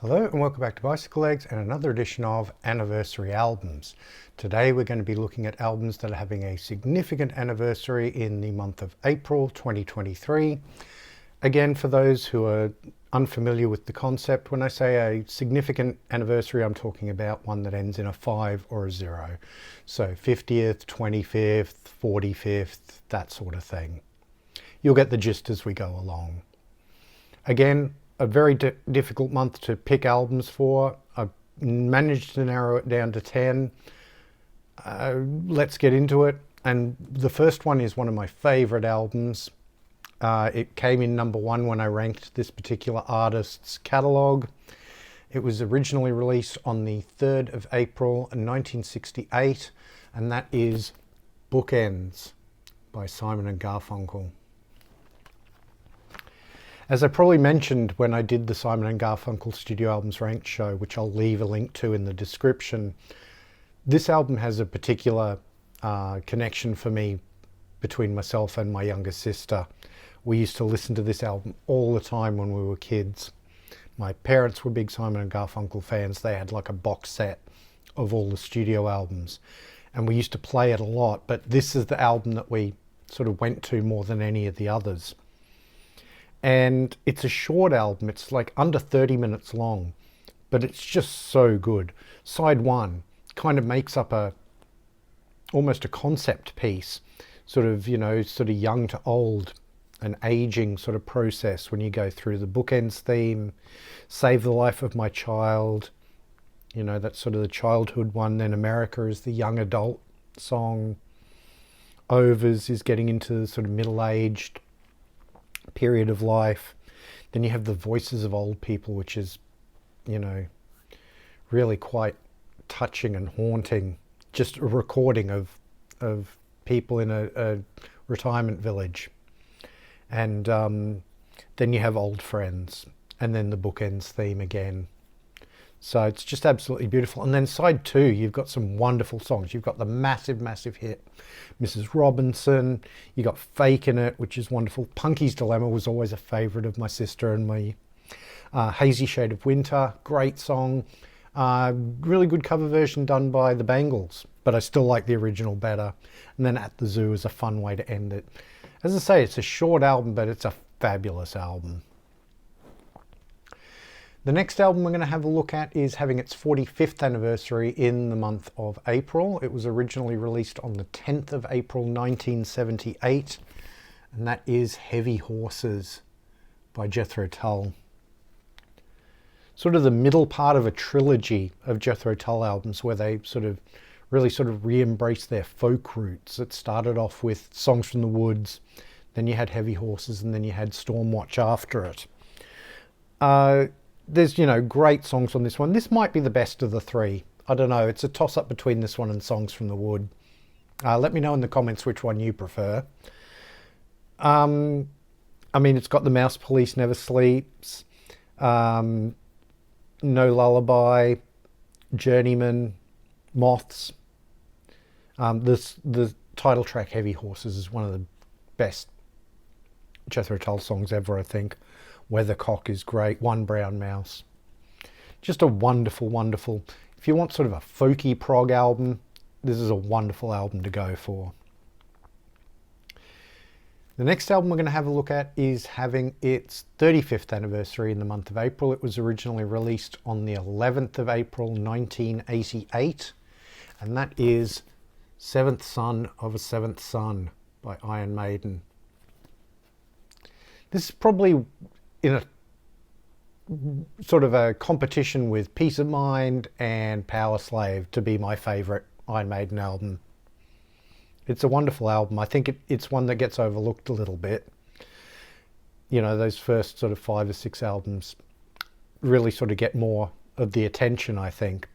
Hello and welcome back to Bicyclelegs and another edition of Anniversary Albums. Today we're going to be looking at albums that are having a significant anniversary in the month of April 2023. Again, for those who are unfamiliar with the concept, when I say a significant anniversary, I'm talking about one that ends in a 5 or a 0. So 50th, 25th, 45th, that sort of thing. You'll get the gist as we go along. Again, a very difficult month to pick albums for. I've managed to narrow it down to 10. Let's get into it. And the first one is one of my favorite albums. It came in number 1 when I ranked this particular artist's catalogue. It was originally released on the 3rd of April 1968, and that is Bookends by Simon and Garfunkel. As I probably mentioned when I did the Simon and Garfunkel Studio Albums Ranked show, which I'll leave a link to in the description, this album has a particular connection for me between myself and my younger sister. We used to listen to this album all the time when we were kids. My parents were big Simon and Garfunkel fans. They had like a box set of all the studio albums, and we used to play it a lot, but this is the album that we sort of went to more than any of the others. And it's a short album. It's like under 30 minutes long, but it's just so good. Side 1 kind of makes up almost a concept piece, sort of young to old, an aging sort of process when you go through the Bookends theme, Save the Life of My Child, that's sort of the childhood one. Then America is the young adult song. Overs is getting into the sort of middle-aged period of life. Then you have the Voices of Old People, which is really quite touching and haunting, just a recording of people in a retirement village. And then you have Old Friends, and then the Bookends theme again. So it's just absolutely beautiful. And then side 2, you've got some wonderful songs. You've got the massive hit Mrs. Robinson. You got Fake in it, which is wonderful. Punky's Dilemma was always a favourite of my sister and me. Hazy Shade of Winter, great song. Really good cover version done by the Bangles, but I still like the original better. And then At the Zoo is a fun way to end it. As I say, it's a short album, but it's a fabulous album. The next album we're going to have a look at is having its 45th anniversary in the month of April. It was originally released on the 10th of April 1978, and that is Heavy Horses by Jethro Tull. Sort of the middle part of a trilogy of Jethro Tull albums where they really re-embrace their folk roots. It started off with Songs from the Woods, then you had Heavy Horses, and then you had Stormwatch after it. There's, great songs on this one. This might be the best of the 3. I don't know. It's a toss-up between this one and Songs from the Wood. Let me know in the comments which one you prefer. It's got The Mouse Police Never Sleeps, No Lullaby, Journeyman, Moths. The title track, Heavy Horses, is one of the best Jethro Tull songs ever, I think. Weathercock is great. One Brown Mouse. Just a wonderful, if you want sort of a folky prog album, this is a wonderful album to go for. The next album we're going to have a look at is having its 35th anniversary in the month of April. It was originally released on the 11th of April 1988, and that is Seventh Son of a Seventh Son by Iron Maiden. This is probably in a sort of a competition with Peace of Mind and Power Slave to be my favourite Iron Maiden album. It's a wonderful album. I think it's one that gets overlooked a little bit. Those first sort of 5 or 6 albums really sort of get more of the attention, I think.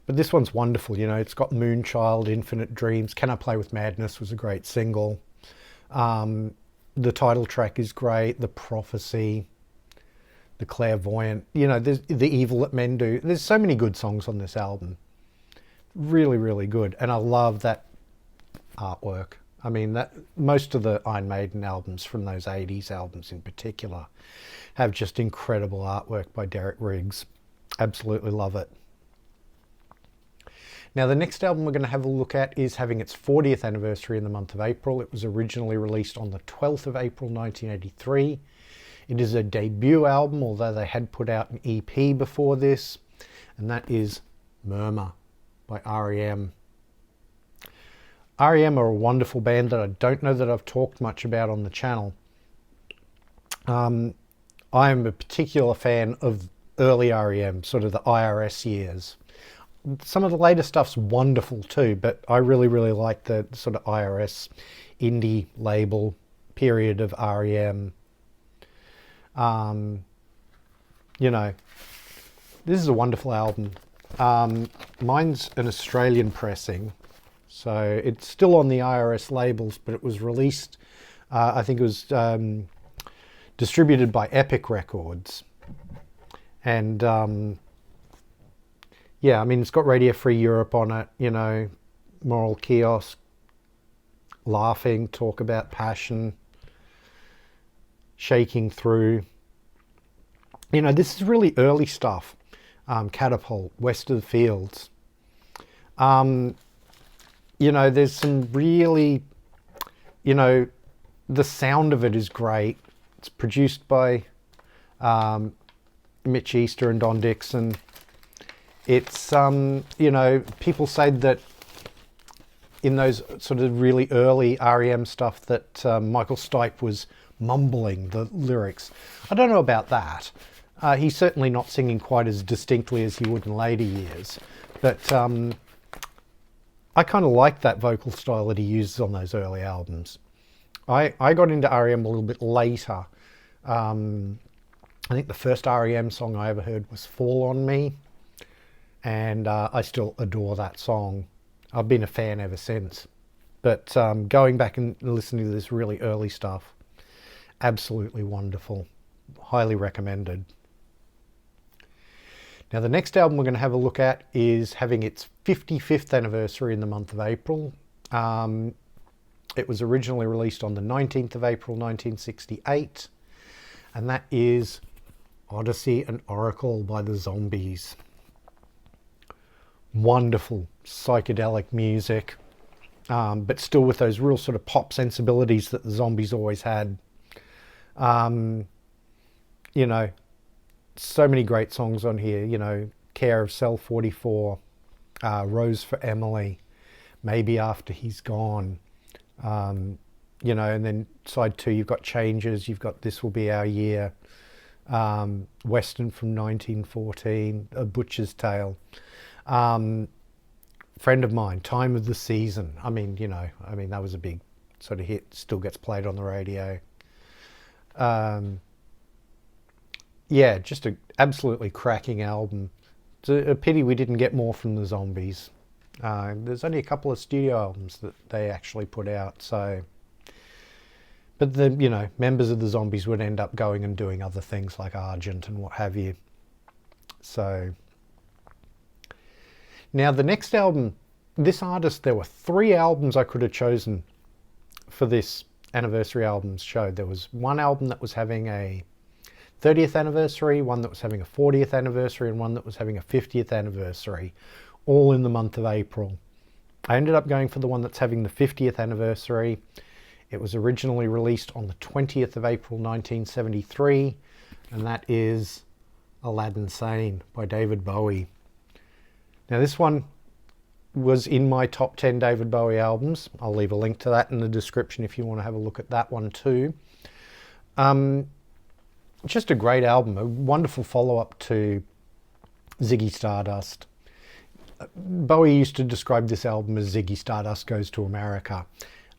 But this one's wonderful. It's got Moonchild, Infinite Dreams. Can I Play With Madness was a great single. The title track is great. The Prophecy, The Clairvoyant, there's The Evil That Men Do. There's so many good songs on this album. Really good. And I love that artwork. I mean, that most of the Iron Maiden albums from those 80s albums in particular have just incredible artwork by Derek Riggs. Absolutely love it. Now, the next album we're going to have a look at is having its 40th anniversary in the month of April. It was originally released on the 12th of April 1983. It is a debut album, although they had put out an EP before this, and that is Murmur by R.E.M. R.E.M. are a wonderful band that I don't know that I've talked much about on the channel. I am a particular fan of early R.E.M., sort of the IRS years. Some of the later stuff's wonderful too, but I really, really like the sort of IRS indie label period of R.E.M. You know, this is a wonderful album. Mine's an Australian pressing, so it's still on the IRS labels, but it was released, I think it was distributed by Epic Records. And yeah, I mean, it's got Radio Free Europe on it, you know, Moral Kiosk, Laughing, Talk About Passion, Shaking Through. You know, this is really early stuff. Catapult, West of the Fields. You know, there's some really, you know, the sound of it is great. It's produced by Mitch Easter and Don Dixon. It's, you know, people say that in those sort of really early R.E.M. stuff that Michael Stipe was mumbling the lyrics. I don't know about that. He's certainly not singing quite as distinctly as he would in later years. But I kind of like that vocal style that he uses on those early albums. I got into R.E.M. a little bit later. I think the first R.E.M. song I ever heard was Fall On Me. And I still adore that song. I've been a fan ever since. But going back and listening to this really early stuff, absolutely wonderful. Highly recommended. Now, the next album we're going to have a look at is having its 55th anniversary in the month of April. It was originally released on the 19th of April 1968. And that is Odyssey and Oracle by the Zombies. Wonderful psychedelic music, but still with those real sort of pop sensibilities that the Zombies always had. You know, so many great songs on here, you know, Care of Cell 44, Rose for Emily, Maybe After He's Gone, you know, and then side two, you've got Changes, you've got This Will Be Our Year, Western from 1914, A Butcher's Tale. Friend of Mine, Time of the Season. I mean, you know, I mean, that was a big sort of hit, still gets played on the radio. Yeah, just an absolutely cracking album. It's a pity we didn't get more from the Zombies. There's only a couple of studio albums that they actually put out, so. But the, you know, members of the Zombies would end up going and doing other things like Argent and what have you. So. Now, the next album, this artist, there were 3 albums I could have chosen for this anniversary albums show. There was one album that was having a 30th anniversary, one that was having a 40th anniversary, and one that was having a 50th anniversary, all in the month of April. I ended up going for the one that's having the 50th anniversary. It was originally released on the 20th of April 1973, and that is Aladdin Sane by David Bowie. Now, this one was in my top 10 David Bowie albums. I'll leave a link to that in the description if you want to have a look at that one too. Just a great album, a wonderful follow-up to Ziggy Stardust. Bowie used to describe this album as Ziggy Stardust Goes to America.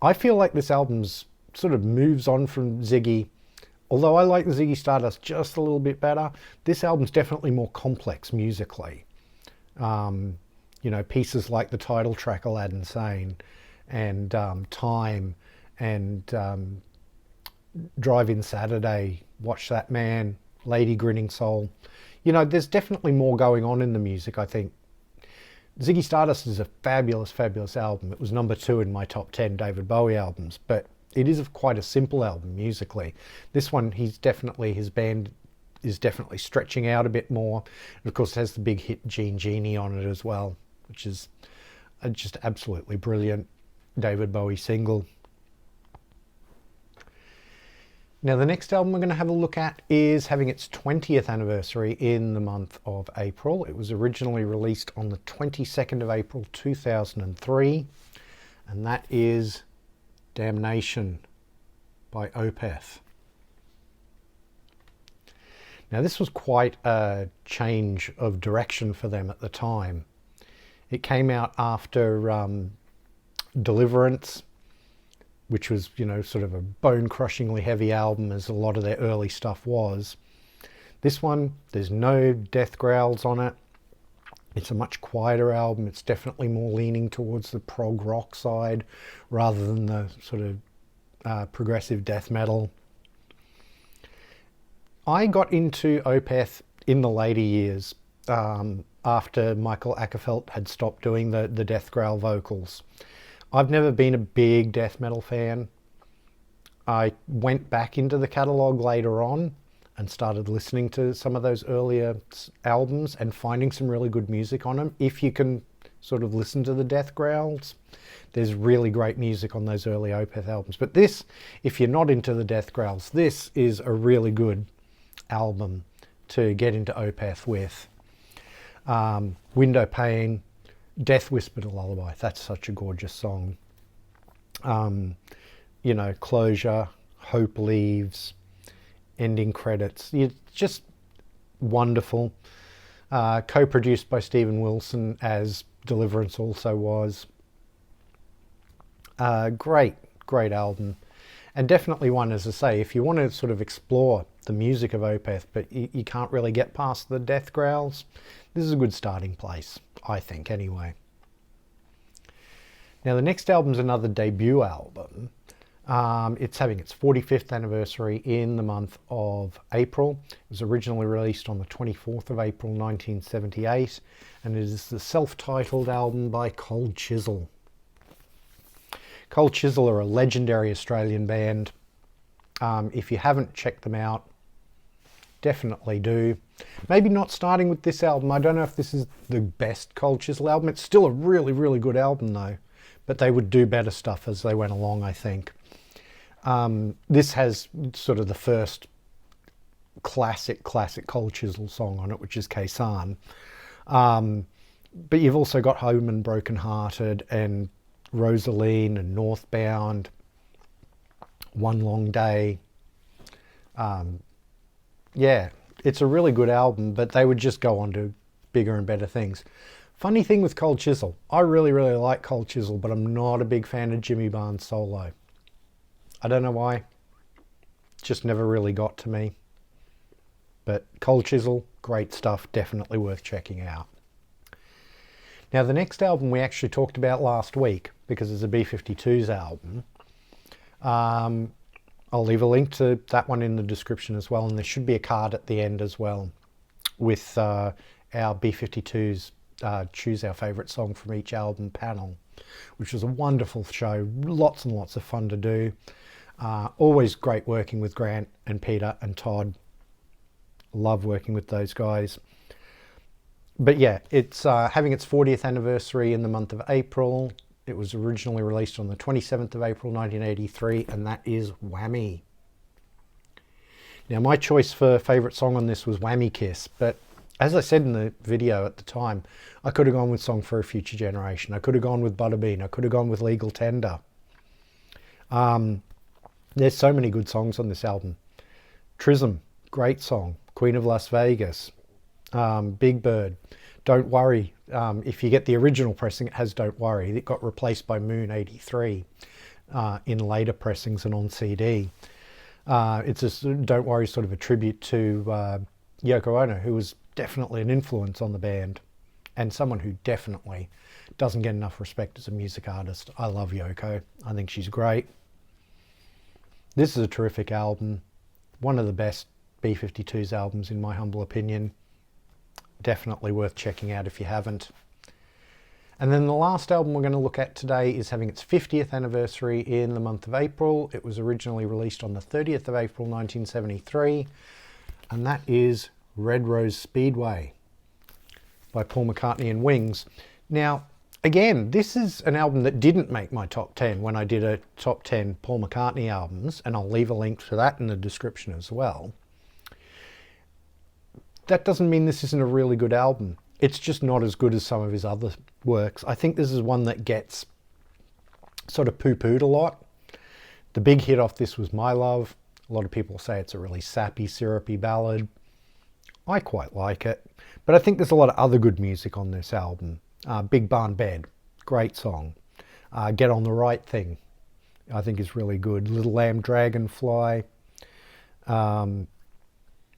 I feel like this album's sort of moves on from Ziggy. Although I like the Ziggy Stardust just a little bit better, this album's definitely more complex musically. You know, pieces like the title track Aladdin Sane and Time and Drive-In Saturday, Watch That Man, Lady Grinning Soul. You know, there's definitely more going on in the music, I think. Ziggy Stardust is a fabulous, fabulous album. It was number 2 in my top 10 David Bowie albums, but it is quite a simple album musically. This one, his band is definitely stretching out a bit more. And of course, it has the big hit Gene Genie on it as well, which is just absolutely brilliant David Bowie single. Now, the next album we're going to have a look at is having its 20th anniversary in the month of April. It was originally released on the 22nd of April 2003, and that is Damnation by Opeth. Now, this was quite a change of direction for them at the time. It came out after Deliverance, which was, you know, sort of a bone-crushingly heavy album, as a lot of their early stuff was. This one, there's no death growls on it. It's a much quieter album. It's definitely more leaning towards the prog rock side rather than the sort of progressive death metal. I got into Opeth in the later years, after Michael Ackerfeldt had stopped doing the death growl vocals. I've never been a big death metal fan. I went back into the catalogue later on and started listening to some of those earlier albums and finding some really good music on them. If you can sort of listen to the death growls, there's really great music on those early Opeth albums. But this, if you're not into the death growls, this is a really good album to get into Opeth with. Window Pane, Death Whispered a Lullaby, that's such a gorgeous song. You know, Closure, Hope Leaves, Ending Credits, it's just wonderful. Co-produced by Steven Wilson, as Deliverance also was. Great album. And definitely one, as I say, if you want to sort of explore the music of Opeth, but you can't really get past the death growls, this is a good starting place, I think, anyway. Now, the next album's another debut album. It's having its 45th anniversary in the month of April. It was originally released on the 24th of April 1978, and it is the self-titled album by Cold Chisel. Cold Chisel are a legendary Australian band. If you haven't checked them out, definitely do. Maybe not starting with this album. I don't know if this is the best Cold Chisel album. It's still a really, really good album though. But they would do better stuff as they went along, I think. This has sort of the first classic Cold Chisel song on it, which is Kaysan. But you've also got Home and Broken Hearted and Rosaline and Northbound, One Long Day. Yeah, it's a really good album, but they would just go on to bigger and better things. Funny thing with Cold Chisel, I really, really like Cold Chisel, but I'm not a big fan of Jimmy Barnes' solo. I don't know why. Just never really got to me. But Cold Chisel, great stuff, definitely worth checking out. Now, the next album we actually talked about last week, because it's a B-52s album. I'll leave a link to that one in the description as well, and there should be a card at the end as well with our B-52s choose our favourite song from each album panel, which was a wonderful show, lots and lots of fun to do. Always great working with Grant and Peter and Todd. Love working with those guys. But yeah, it's having its 40th anniversary in the month of April. It was originally released on the 27th of April 1983, and that is Whammy. Now, my choice for favourite song on this was Whammy Kiss, but as I said in the video at the time, I could have gone with Song for a Future Generation. I could have gone with Butterbean. I could have gone with Legal Tender. There's so many good songs on this album. Trism, great song. Queen of Las Vegas. Big Bird. Don't Worry. If you get the original pressing, it has Don't Worry. It got replaced by Moon 83 in later pressings and on CD. It's a Don't Worry sort of a tribute to Yoko Ono, who was definitely an influence on the band and someone who definitely doesn't get enough respect as a music artist. I love Yoko. I think she's great. This is a terrific album. One of the best B-52s albums in my humble opinion. Definitely worth checking out if you haven't. And then the last album we're going to look at today is having its 50th anniversary in the month of April. It was originally released on the 30th of April 1973, and that is Red Rose Speedway by Paul McCartney and Wings. Now, again, this is an album that didn't make my top 10 when I did a top 10 Paul McCartney albums, and I'll leave a link to that in the description as well. That doesn't mean this isn't a really good album. It's just not as good as some of his other works. I think this is one that gets sort of poo-pooed a lot. The big hit off this was My Love. A lot of people say it's a really sappy, syrupy ballad. I quite like it. But I think there's a lot of other good music on this album. Big Barn Bed, great song. Get on the Right Thing, I think is really good. Little Lamb Dragonfly,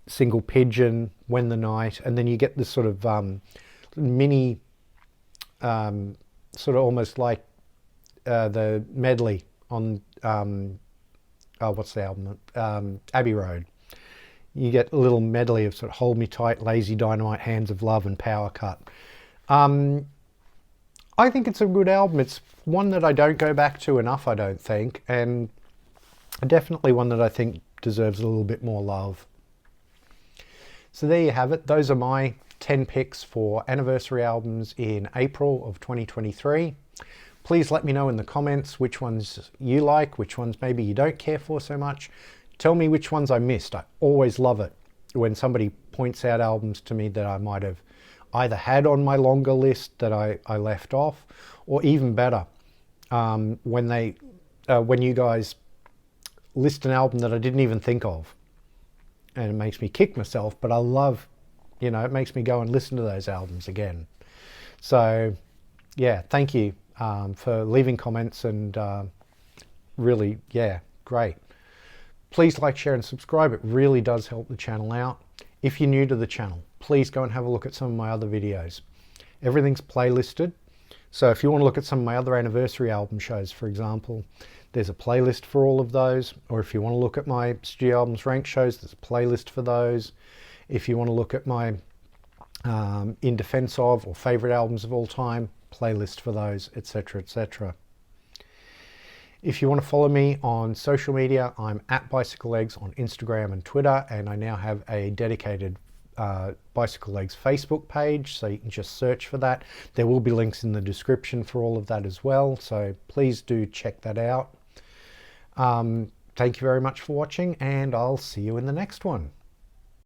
Single Pigeon, When the Night, and then you get this sort of mini, sort of almost like the medley on, what's the album? Abbey Road. You get a little medley of sort of Hold Me Tight, Lazy Dynamite, Hands of Love, and Power Cut. I think it's a good album. It's one that I don't go back to enough, I don't think, and definitely one that I think deserves a little bit more love. So there you have it. Those are my 10 picks for anniversary albums in April of 2023. Please let me know in the comments which ones you like, which ones maybe you don't care for so much. Tell me which ones I missed. I always love it when somebody points out albums to me that I might have either had on my longer list that I left off, or even better, when you guys list an album that I didn't even think of. And it makes me kick myself, but I love, it makes me go and listen to those albums again. So yeah, thank you for leaving comments, and really, yeah, great. Please like, share and subscribe. It really does help the channel out. If you're new to the channel, please go and have a look at some of my other videos. Everything's playlisted. So if you want to look at some of my other anniversary album shows, for example, there's a playlist for all of those. Or if you want to look at my studio albums ranked shows, there's a playlist for those. If you want to look at my in defense of or favorite albums of all time, playlist for those, etc., etc. If you want to follow me on social media, I'm at bicyclelegs on Instagram and Twitter, and I now have a dedicated Bicyclelegs Facebook page, so you can just search for that. There will be links in the description for all of that as well, so please do check that out. Thank you very much for watching, and I'll see you in the next one.